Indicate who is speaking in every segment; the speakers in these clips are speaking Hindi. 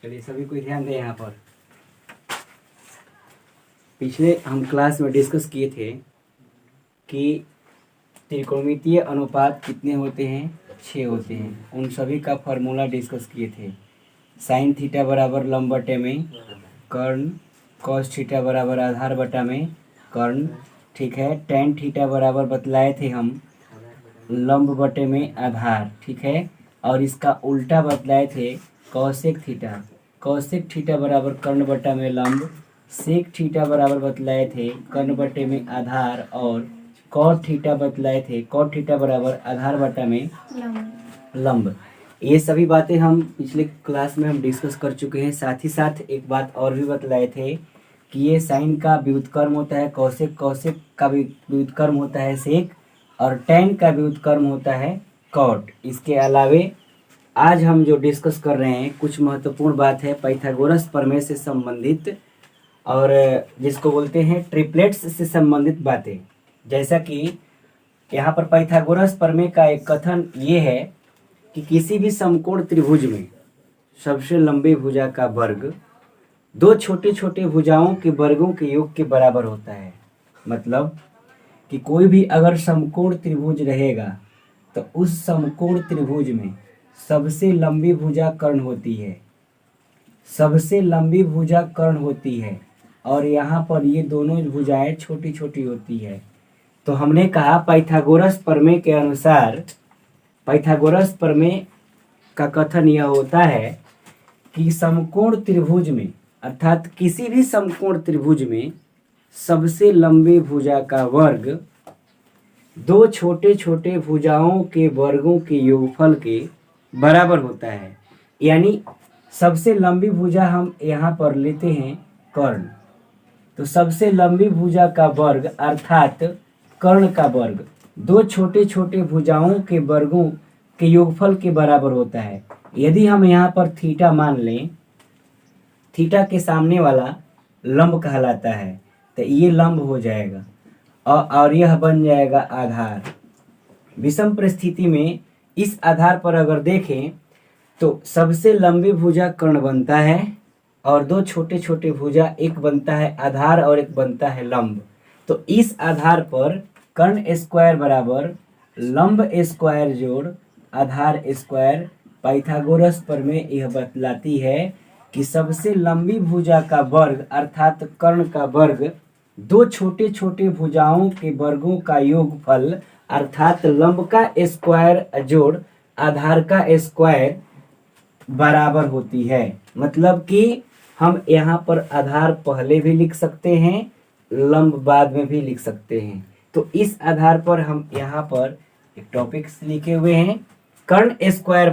Speaker 1: चलिए सभी को ध्यान दें। यहाँ पर पिछले हम क्लास में डिस्कस किए थे कि त्रिकोणमितीय अनुपात कितने होते हैं, 6 होते हैं। उन सभी का फार्मूला डिस्कस किए थे। साइन थीटा बराबर लंब बटे में कर्ण, कॉस थीटा बराबर आधार बटा में कर्ण, ठीक है। टेन थीटा बराबर बतलाए थे हम लंब बटे में आधार, ठीक है। और इसका उल्टा बतलाए थे कौशिक थीटा, कौशिक थीटा बराबर कर्ण बटा में लंब, सेक थीटा बराबर बतलाए थे कर्ण बटे में आधार, और कॉट थीटा बतलाए थे कॉट थीटा बराबर आधार बटा में लंब। ये सभी बातें हम पिछले क्लास में हम डिस्कस कर चुके हैं। साथ ही साथ एक बात और भी बतलाए थे कि ये साइन का व्युत्क्रम होता है कौशिक, कौशिक का व्युत्क्रम होता है सेक, और टेन का व्युत्क्रम होता है कॉट। इसके अलावे आज हम जो डिस्कस कर रहे हैं कुछ महत्वपूर्ण बात है पाइथागोरस प्रमेय से संबंधित, और जिसको बोलते हैं ट्रिपलेट्स से संबंधित बातें। जैसा कि यहाँ पर पाइथागोरस प्रमेय का एक कथन ये है कि किसी भी समकोण त्रिभुज में सबसे लंबी भुजा का वर्ग दो छोटे छोटे भुजाओं के वर्गों के योग के बराबर होता है। मतलब कि कोई भी अगर समकोण त्रिभुज रहेगा तो उस समकोण त्रिभुज में सबसे लंबी भुजा कर्ण होती है, सबसे लंबी भुजा कर्ण होती है, और यहाँ पर ये दोनों भुजाएं छोटी छोटी होती है। तो हमने कहा पाइथागोरस प्रमेय के अनुसार, पाइथागोरस प्रमेय का कथन यह होता है कि समकोण त्रिभुज में, अर्थात किसी भी समकोण त्रिभुज में सबसे लंबी भुजा का वर्ग दो छोटे छोटे भुजाओं के वर्गों के योगफल के बराबर होता है। यानी सबसे लंबी भुजा हम यहाँ पर लेते हैं कर्ण, तो सबसे लंबी भुजा का वर्ग अर्थात कर्ण का वर्ग दो छोटे छोटे भुजाओं के वर्गों के योगफल के बराबर होता है। यदि हम यहाँ पर थीटा मान लें, थीटा के सामने वाला लंब कहलाता है, तो ये लंब हो जाएगा और यह बन जाएगा आधार। विषम परिस्थिति में इस आधार पर अगर देखें तो सबसे लंबी भुजा कर्ण बनता है और दो छोटे छोटे भुजा, एक बनता है आधार और एक बनता है लंब। तो इस आधार पर कर्ण स्क्वायर बराबर लंब स्क्वायर जोड़ आधार स्क्वायर। पाइथागोरस प्रमेय यह बतलाती है कि सबसे लंबी भुजा का वर्ग अर्थात कर्ण का वर्ग दो छोटे छोटे भुजाओं के वर्गों का योगफल अर्थात लंब का स्क्वायर जोड़ आधार का स्क्वायर बराबर होती है। मतलब कि हम यहाँ पर आधार पहले भी लिख सकते हैं, लंब बाद में भी लिख सकते हैं। तो इस आधार पर हम यहाँ पर एक टॉपिक लिखे हुए हैं, कर्ण स्क्वायर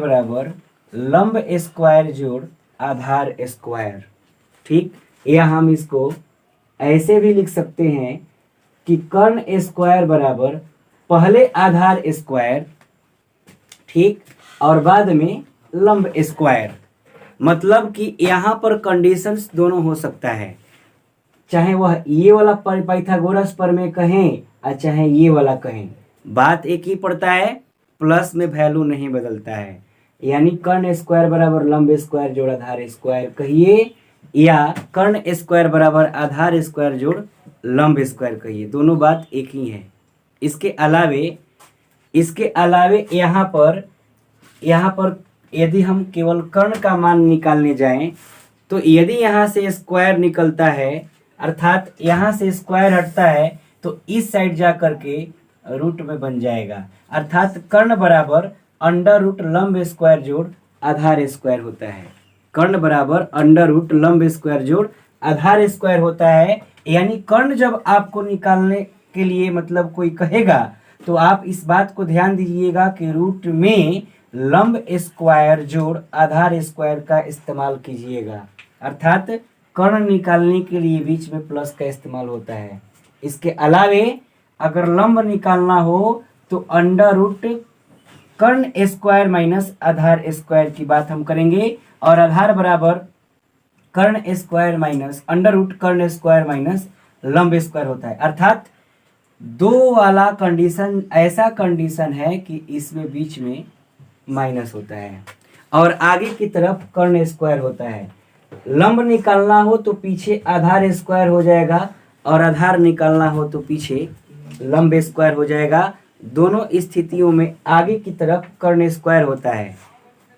Speaker 1: बराबर लंब स्क्वायर जोड़ आधार स्क्वायर। ठीक, या हम इसको ऐसे भी लिख सकते हैं कि कर्ण स्क्वायर बराबर पहले आधार स्क्वायर, ठीक, और बाद में लंब स्क्वायर। मतलब कि यहाँ पर कंडीशंस दोनों हो सकता है, चाहे वह ये वाला पाइथागोरस प्रमेय कहें और चाहे ये वाला कहें, बात एक ही पड़ता है, प्लस में वैल्यू नहीं बदलता है। यानी कर्ण स्क्वायर बराबर लंब स्क्वायर जोड़ आधार स्क्वायर कहिए, या कर्ण स्क्वायर बराबर आधार स्क्वायर जोड़ लंब स्क्वायर कहिए, दोनों बात एक ही है। इसके अलावे यहाँ पर यदि हम केवल कर्ण का मान निकालने जाएं तो यदि यहाँ से स्क्वायर निकलता है अर्थात यहाँ से स्क्वायर हटता है तो इस साइड जा करके रूट में बन जाएगा। अर्थात कर्ण बराबर अंडर रूट लंब स्क्वायर जोड़ आधार स्क्वायर होता है। कर्ण बराबर अंडर रूट लंब स्क्वायर जोड़ आधार स्क्वायर होता है। यानी कर्ण जब आपको निकालने के लिए मतलब कोई कहेगा तो आप इस बात को ध्यान दीजिएगा कि रूट में लंब स्क्वायर जोड़ आधार स्क्वायर का इस्तेमाल कीजिएगा। अर्थात कर्ण निकालने के लिए बीच में प्लस का इस्तेमाल होता है। इसके अलावे अगर लंब निकालना हो तो अंडर रूट कर्ण स्क्वायर माइनस आधार स्क्वायर की बात हम करेंगे, और आधार बराबर कर्ण स्क्वायर माइनस अंडर रूट कर्ण स्क्वायर माइनस लंब स्क्वायर होता है। अर्थात दो वाला कंडीशन ऐसा कंडीशन है कि इसमें बीच में माइनस होता है। और आगे की तरफ कर्ण स्क्वायर होता है। लंब निकालना हो तो पीछे आधार स्क्वायर हो जाएगा और आधार निकालना हो तो पीछे लंब स्क्वायर हो जाएगा। दोनों स्थितियों में आगे की तरफ कर्ण स्क्वायर होता है।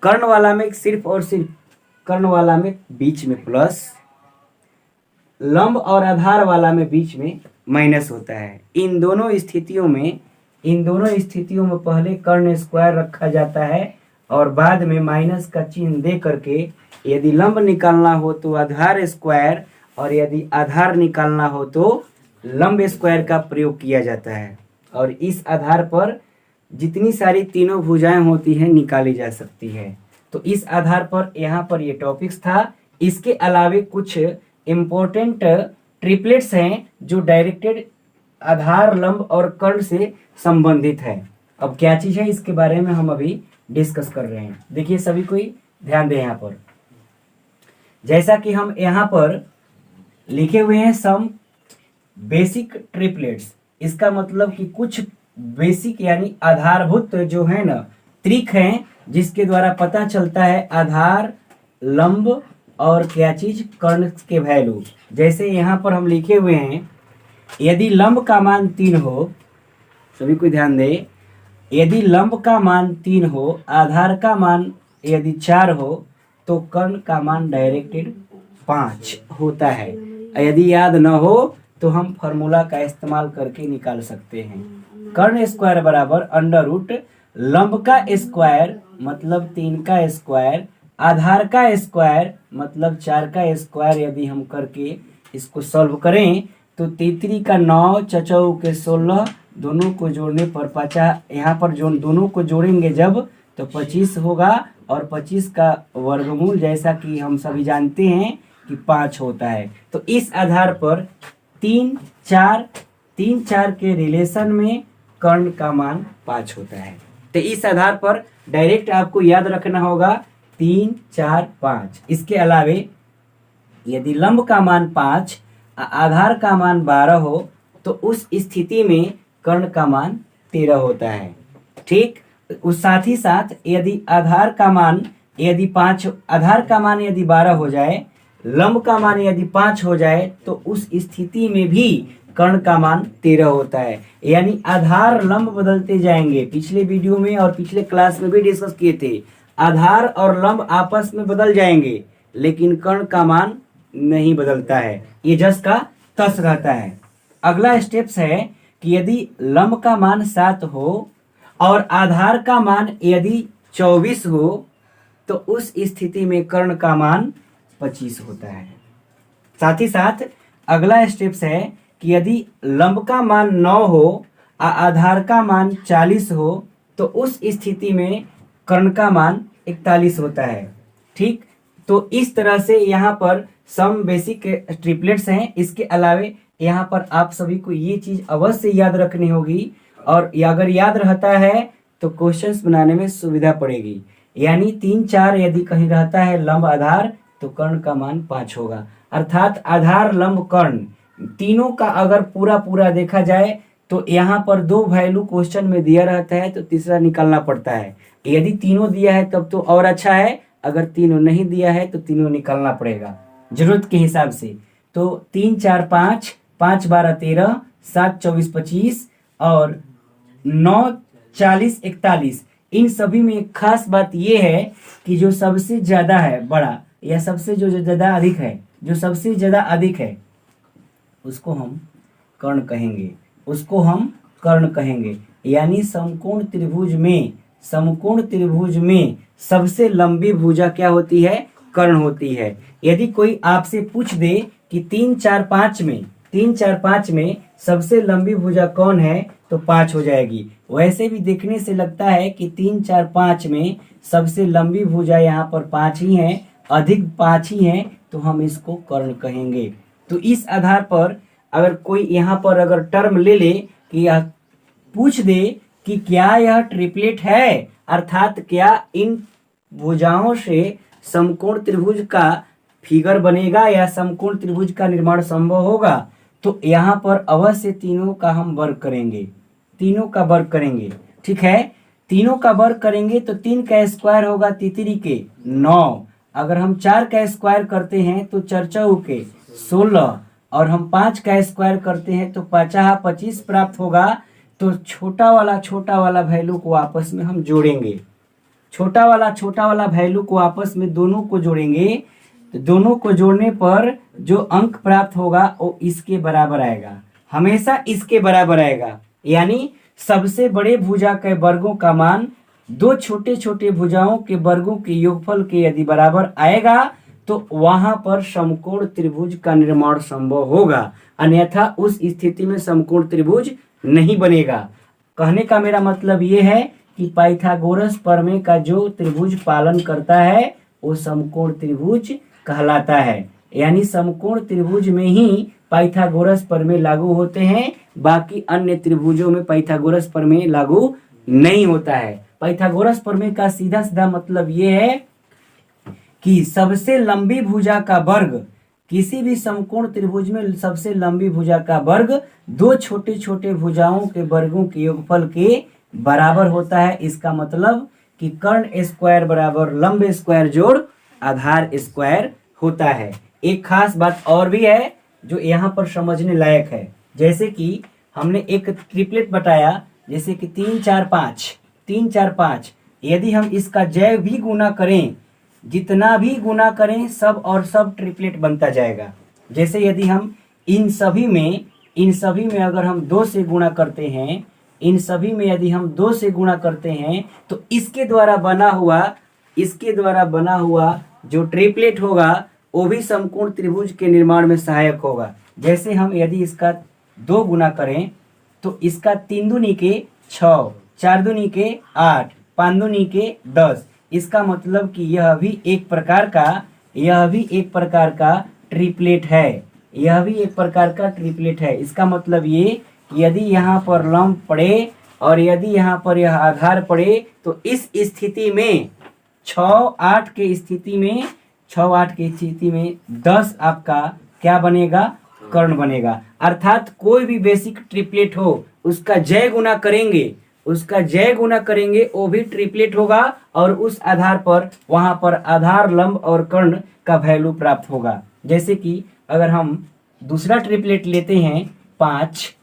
Speaker 1: कर्ण वाला में सिर्फ और सिर्फ कर्ण वाला में बीच में प्लस, लंब और आधार वाला में बीच में माइनस होता है। इन दोनों स्थितियों में पहले कर्ण स्क्वायर रखा जाता है और बाद में माइनस का चिन्ह दे करके यदि लंब निकालना हो तो आधार स्क्वायर और यदि आधार निकालना हो तो लंब स्क्वायर का प्रयोग किया जाता है। और इस आधार पर जितनी सारी तीनों भुजाएं होती हैं निकाली जा सकती है। तो इस आधार पर यहाँ पर ये टॉपिक्स था। इसके अलावे कुछ इम्पोर्टेंट ट्रिपलेट्स हैं जो डायरेक्टेड आधार, लंब और कर्ण से संबंधित है। अब क्या चीज है इसके बारे में हम अभी डिस्कस कर रहे हैं। देखिए सभी कोई ध्यान दें यहाँ पर, जैसा कि हम यहाँ पर लिखे हुए हैं सम बेसिक ट्रिपलेट्स। इसका मतलब कि कुछ बेसिक यानी आधारभूत जो है ना त्रिक हैं जिसके द्वारा पता चलता है आधार, लंब और क्या चीज कर्ण के वैल्यू। जैसे यहाँ पर हम लिखे हुए हैं यदि लंब का मान 3 हो, सभी को ध्यान दे, यदि लंब का मान 3 हो, आधार का मान यदि 4 हो तो कर्ण का मान डायरेक्टेड 5 होता है। यदि याद न हो तो हम फॉर्मूला का इस्तेमाल करके निकाल सकते हैं। कर्ण स्क्वायर बराबर अंडर रूट लंब का स्क्वायर मतलब 3 का स्क्वायर, आधार का स्क्वायर मतलब 4 का स्क्वायर। यदि हम करके इसको सॉल्व करें तो 33 का 9, चचौ के 16, दोनों को जोड़ने पर 50, यहाँ पर जो दोनों को जोड़ेंगे जब तो 25 होगा और 25 का वर्गमूल जैसा कि हम सभी जानते हैं कि 5 होता है। तो इस आधार पर 3, 4 के रिलेशन में कर्ण का मान 5 होता है। तो इस आधार पर डायरेक्ट आपको याद रखना होगा 3, 4, 5। इसके अलावे यदि लंब का मान 5, आधार का मान 12 हो तो उस स्थिति में कर्ण का मान 13 होता है। ठीक, उस साथ ही साथ यदि आधार का मान यदि 5, आधार का मान यदि 12 हो जाए, लंब का मान यदि 5 हो जाए तो उस स्थिति में भी कर्ण का मान 13 होता है। यानी आधार लंब बदलते जाएंगे। पिछले वीडियो में और पिछले क्लास में भी डिस्कस किए थे, आधार और लंब आपस में बदल जाएंगे लेकिन कर्ण का मान नहीं बदलता है, ये जस का तस रहता है। अगला स्टेप्स है कि यदि लंब का मान 7 हो और आधार का मान यदि 24 हो तो उस स्थिति में कर्ण का मान 25 होता है। साथ ही साथ अगला स्टेप्स है कि यदि लंब का मान 9 हो, आधार का मान 40 हो तो उस स्थिति में कर्ण का मान 41 होता है। ठीक, तो इस तरह से यहाँ पर सम बेसिक ट्रिपलेट्स हैं। इसके अलावे यहाँ पर आप सभी को ये चीज अवश्य याद रखनी होगी और अगर याद रहता है तो क्वेश्चंस बनाने में सुविधा पड़ेगी। यानी 3, 4 यदि कहीं रहता है लंब आधार तो कर्ण का मान 5 होगा। अर्थात आधार, लंब, कर्ण तीनों का अगर पूरा देखा जाए तो यहाँ पर 2 वैल्यू क्वेश्चन में दिया रहता है तो तीसरा निकालना पड़ता है। यदि तीनों दिया है तब तो और अच्छा है, अगर तीनों नहीं दिया है तो तीनों निकालना पड़ेगा जरूरत के हिसाब से। तो 3, 4, 5, 5, 12, 13, 7, 24, 25 और 9, 40, 41। इन सभी में एक खास बात यह है कि जो सबसे ज्यादा है बड़ा या सबसे जो ज्यादा अधिक है, जो सबसे ज्यादा अधिक है उसको हम कर्ण कहेंगे, उसको हम कर्ण कहेंगे। यानी समकोण त्रिभुज में सबसे लंबी भुजा क्या होती है? कर्ण होती है। यदि कोई आपसे पूछ दे कि 3, 4, 5 में सबसे लंबी भुजा कौन है तो 5 हो जाएगी। वैसे भी देखने से लगता है कि 3, 4, 5 में सबसे लंबी भुजा यहाँ पर 5 ही है, अधिक 5 ही है, तो हम इसको कर्ण कहेंगे। तो इस आधार पर अगर कोई यहाँ पर अगर टर्म ले ले कि यह पूछ दे कि क्या यह ट्रिपलेट है, अर्थात क्या इन भुजाओं से समकोण त्रिभुज का फिगर बनेगा या समकोण त्रिभुज का निर्माण संभव होगा, तो यहाँ पर अवश्य तीनों का हम वर्ग करेंगे, तीनों का वर्ग करेंगे। ठीक है, तीनों का वर्ग करेंगे तो 3 का स्क्वायर होगा तितरी के 9। अगर हम 4 का स्क्वायर करते हैं तो चरचऊ के 16, और हम 5 का स्क्वायर करते हैं तो 5 प्राप्त होगा। तो छोटा वाला वैल्यू को आपस में हम जोड़ेंगे, छोटा वाला वैल्यू को आपस में दोनों को जोड़ेंगे, तो दोनों को जोड़ने पर जो अंक प्राप्त होगा वो इसके बराबर आएगा, हमेशा इसके बराबर आएगा। यानी सबसे बड़े भुजा के वर्गों का मान दो छोटे छोटे भुजाओं के वर्गों के योगफल के यदि बराबर आएगा तो वहां पर समकोण त्रिभुज का निर्माण संभव होगा, अन्यथा उस स्थिति में समकोण त्रिभुज नहीं बनेगा। कहने का मेरा मतलब ये है कि पाइथागोरस प्रमेय का जो त्रिभुज पालन करता है वो समकोण त्रिभुज कहलाता है। यानी समकोण त्रिभुज में ही पाइथागोरस प्रमेय लागू होते हैं, बाकी अन्य त्रिभुजों में पाइथागोरस प्रमेय लागू नहीं होता है। पाइथागोरस प्रमेय का सीधा सीधा मतलब ये है कि सबसे लंबी भुजा का वर्ग, किसी भी समकोण त्रिभुज में सबसे लंबी भुजा का वर्ग दो छोटे छोटे भुजाओं के वर्गों के योगफल के बराबर होता है। इसका मतलब कि कर्ण स्क्वायर बराबर लंब स्क्वायर जोड़ आधार स्क्वायर होता है। एक खास बात और भी है जो यहाँ पर समझने लायक है, जैसे कि हमने एक ट्रिपलेट बताया, जैसे कि 3 4 5, यदि हम इसका जय भी गुना करें, जितना भी गुना करें सब और सब ट्रिपलेट बनता जाएगा। जैसे यदि हम इन सभी में अगर हम 2 से गुणा करते हैं, इन सभी में यदि हम 2 से गुणा करते हैं तो इसके द्वारा बना हुआ जो ट्रिपलेट होगा वो भी समकोण त्रिभुज के निर्माण में सहायक होगा। जैसे हम यदि इसका 2 गुना करें तो इसका 3 दूनी के 6, 4 दूनी के 8, 5 दूनी के 10, इसका मतलब कि यह भी एक प्रकार का ट्रिपलेट है। इसका मतलब ये कि यदि यहाँ पर लंब पड़े और यदि यहाँ पर यह आधार पड़े तो इस स्थिति में 6 8 के स्थिति में 10 आपका क्या बनेगा, कर्ण बनेगा। अर्थात कोई भी बेसिक ट्रिपलेट हो उसका जय गुना करेंगे वो भी ट्रिपलेट होगा, और उस आधार पर वहां पर आधार लंब और कर्ण का वैल्यू प्राप्त होगा। जैसे कि अगर हम दूसरा ट्रिपलेट लेते हैं 5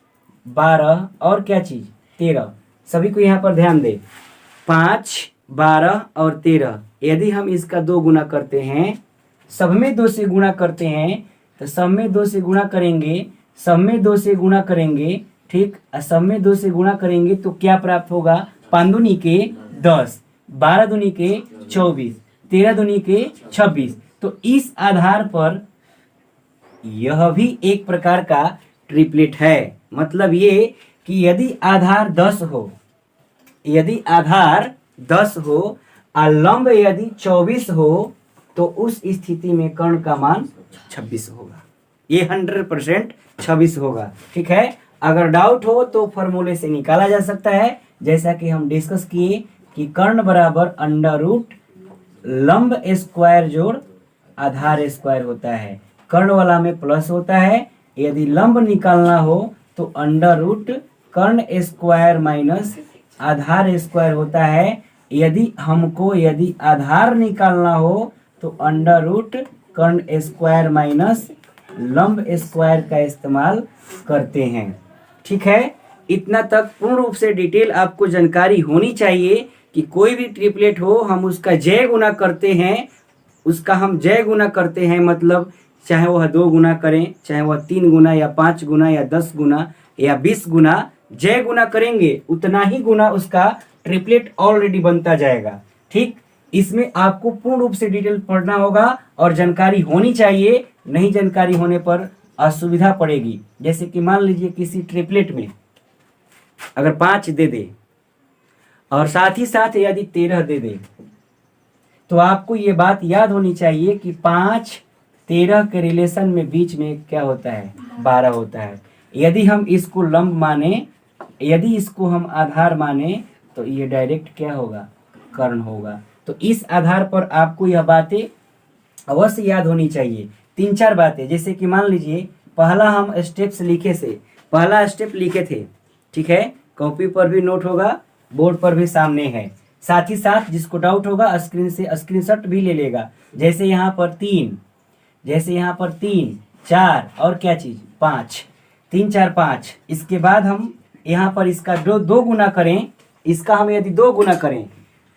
Speaker 1: 12 और क्या चीज 13, सभी को यहाँ पर ध्यान दे, 5 12 और 13, यदि हम इसका 2 गुना करते हैं, सब में 2 से गुणा करते हैं, तो सब में 2 से गुणा करेंगे, ठीक, सब में 2 से गुणा करेंगे तो क्या प्राप्त होगा, 5 दूनी के 10, 12 दूनी के 24, 13 दूनी के 26। तो इस आधार पर यह भी एक प्रकार का ट्रिपलेट है। मतलब ये कि यदि आधार 10 हो और लंब यदि 24 हो तो उस स्थिति में कर्ण का मान 26 होगा। ये 100% 26 होगा। ठीक है, अगर डाउट हो तो फॉर्मूले से निकाला जा सकता है, जैसा कि हम डिस्कस किए कि कर्ण बराबर अंडर रूट लंब स्क्वायर जोड़ आधार स्क्वायर होता है। कर्ण वाला में प्लस होता है, यदि लंब निकालना हो तो अंडर रूट कर्ण स्क्वायर माइनस आधार स्क्वायर होता है। यदि आधार निकालना हो तो अंडर रूट कर्ण स्क्वायर माइनस लंब स्क्वायर का इस्तेमाल करते हैं। ठीक है, इतना तक पूर्ण रूप से डिटेल आपको जानकारी होनी चाहिए कि कोई भी ट्रिपलेट हो हम उसका जय गुना करते हैं, मतलब चाहे वह 2 गुना करें, चाहे वह 3 गुना या 5 गुना या 10 गुना या 20 गुना जय गुना करेंगे, उतना ही गुना उसका ट्रिपलेट ऑलरेडी बनता जाएगा। ठीक, इसमें आपको पूर्ण रूप से डिटेल पढ़ना होगा और जानकारी होनी चाहिए, नहीं जानकारी होने पर असुविधा पड़ेगी। जैसे कि मान लीजिए किसी ट्रिपलेट में अगर 5 दे दे और साथ ही साथ यदि 13 दे दे, तो आपको ये बात याद होनी चाहिए कि 5 13 के रिलेशन में बीच में क्या होता है, 12 होता है। यदि हम इसको लंब माने, यदि इसको हम आधार माने तो ये डायरेक्ट क्या होगा, कर्ण होगा। तो इस आधार पर आपको यह बातें अवश्य याद होनी चाहिए। 3-4 बातें, जैसे कि मान लीजिए पहला हम स्टेप लिखे थे, ठीक है, कॉपी पर भी नोट होगा बोर्ड पर भी सामने है। साथ ही साथ जिसको डाउट होगा स्क्रीन से स्क्रीनशॉट भी ले लेगा। जैसे यहाँ पर 3, जैसे यहाँ पर 3 4 और क्या चीज 5, 3 4 5। इसके बाद हम यहाँ पर इसका दो गुना करें, इसका हम यदि 2 गुना करें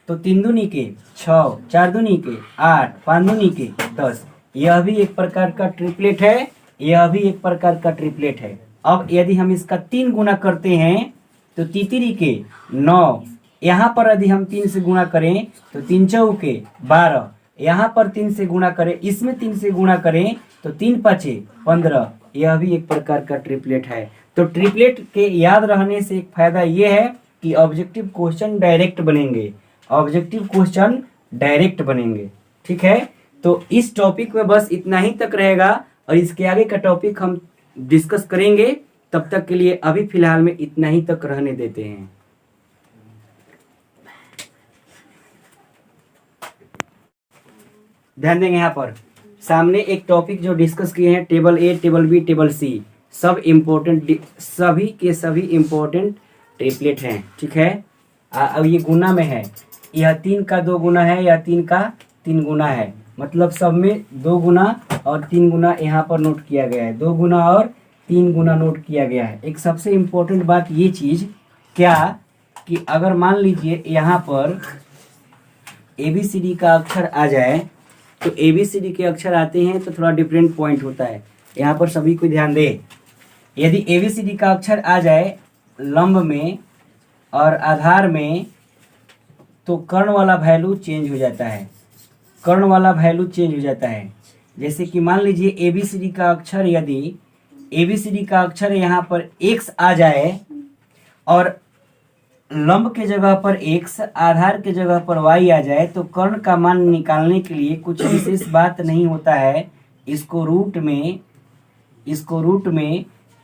Speaker 1: तो 3 दूनी के 6, 4 दूनी के 8, 5 दूनी के 10। यह भी एक प्रकार का ट्रिपलेट है, यह भी एक प्रकार का ट्रिपलेट है। अब यदि हम इसका 3 गुना करते हैं तो 3 के 9, यहाँ पर यदि हम 3 से गुणा करें तो 3 चौके 12, यहाँ पर 3 से गुणा करें, इसमें 3 से गुणा करें तो 3 5 15। यह भी एक प्रकार का ट्रिपलेट है। तो ट्रिपलेट के याद रहने से एक फायदा यह है कि ऑब्जेक्टिव क्वेश्चन डायरेक्ट बनेंगे, ऑब्जेक्टिव क्वेश्चन डायरेक्ट बनेंगे। ठीक है, तो इस टॉपिक में बस इतना ही तक रहेगा और इसके आगे का टॉपिक हम डिस्कस करेंगे। तब तक के लिए अभी फिलहाल में इतना ही तक रहने देते हैं। ध्यान देंगे यहाँ पर सामने एक टॉपिक जो डिस्कस किए हैं, टेबल ए, टेबल बी, टेबल सी, सब इम्पोर्टेंट, सभी के सभी इम्पोर्टेंट ट्रिपलेट हैं। ठीक है, अब ये गुना में है, यह 3 का 2 गुना है, यह 3 का 3 गुना है, मतलब सब में 2 गुना और 3 गुना यहाँ पर नोट किया गया है, 2 गुना और 3 गुना नोट किया गया है। एक सबसे इम्पोर्टेंट बात ये चीज क्या कि अगर मान लीजिए यहाँ पर ABCD का अक्षर आ जाए तो ABCD के अक्षर आते हैं तो थोड़ा डिफरेंट पॉइंट होता है। यहाँ पर सभी को ध्यान दे, यदि ABCD का अक्षर आ जाए लंब में और आधार में तो कर्ण वाला वैल्यू चेंज हो जाता है, कर्ण वाला वैल्यू चेंज हो जाता है। जैसे कि मान लीजिए ABCD का अक्षर, यदि ABCD का अक्षर यहाँ पर x आ जाए और लंब के जगह पर x, आधार के जगह पर y आ जाए तो कर्ण का मान निकालने के लिए कुछ विशेष बात नहीं होता है। इसको रूट में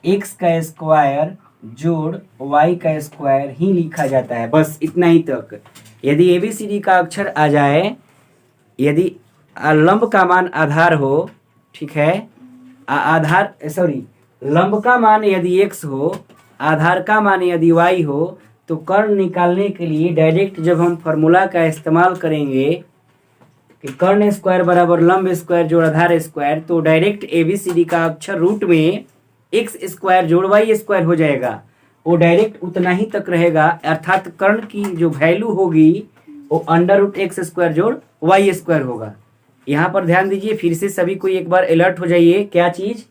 Speaker 1: x का स्क्वायर जोड़ y का स्क्वायर ही लिखा जाता है, बस इतना ही तक। यदि ABCD का अक्षर आ जाए, यदि लंब का मान आधार हो, ठीक है, लंब का मान यदि x हो, आधार का मान यदि y हो, तो कर्ण निकालने के लिए डायरेक्ट जब हम फार्मूला का इस्तेमाल करेंगे कि कर्ण स्क्वायर बराबर लंब स्क्वायर जोड़ आधार स्क्वायर, तो डायरेक्ट ABCD का अक्षर रूट में x स्क्वायर जोड़ y स्क्वायर हो जाएगा, वो डायरेक्ट उतना ही तक रहेगा। अर्थात कर्ण की जो वैल्यू होगी वो √x स्क्वायर जोड़ y स्क्वायर होगा। यहाँ पर ध्यान दीजिए, फिर से सभी को एक बार अलर्ट हो जाइए। क्या चीज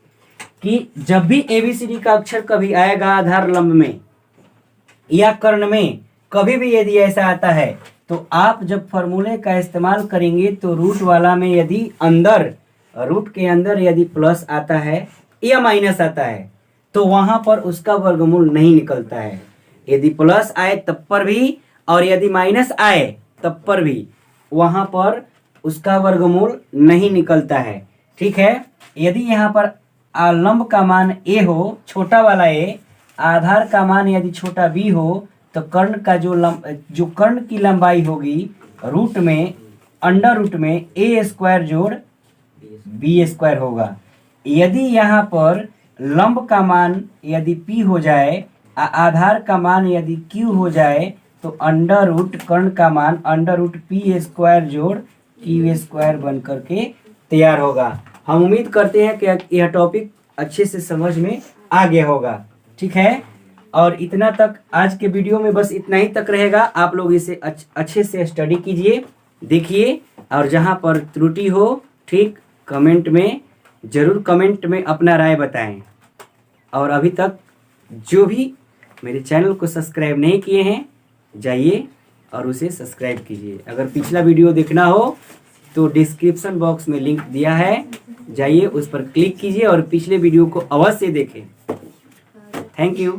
Speaker 1: कि जब भी ABCD का अक्षर कभी आएगा आधार लंब में या कर्ण में, कभी भी यदि ऐसा आता है तो आप जब फॉर्मूले का इस्तेमाल करेंगे तो रूट वाला में यदि अंदर, रूट के अंदर यदि प्लस आता है या माइनस आता है तो वहां पर उसका वर्गमूल नहीं निकलता है। यदि प्लस आए तब पर भी और यदि माइनस आए तब पर भी वहां पर उसका वर्गमूल नहीं निकलता है। ठीक है, यदि यहाँ पर लंब का मान a हो, छोटा वाला a, आधार का मान यदि छोटा b हो, तो कर्ण का जो कर्ण की लंबाई होगी रूट में अंडर रूट में a स्क्वायर जोड़ b स्क्वायर होगा। यदि यहाँ पर लंब का मान यदि p हो जाए, आधार का मान यदि q हो जाए, तो अंडर रूट कर्ण का मान अंडर रूट p स्क्वायर जोड़ q स्क्वायर बन करके तैयार होगा। हम उम्मीद करते हैं कि यह टॉपिक अच्छे से समझ में आ गया होगा। ठीक है, और इतना तक आज के वीडियो में बस इतना ही तक रहेगा। आप लोग इसे अच्छे से स्टडी कीजिए, देखिए, और जहां पर त्रुटि हो ठीक कमेंट में ज़रूर कमेंट में अपना राय बताएं। और अभी तक जो भी मेरे चैनल को सब्सक्राइब नहीं किए हैं जाइए और उसे सब्सक्राइब कीजिए। अगर पिछला वीडियो देखना हो तो डिस्क्रिप्शन बॉक्स में लिंक दिया है, जाइए उस पर क्लिक कीजिए और पिछले वीडियो को अवश्य देखें। Thank you.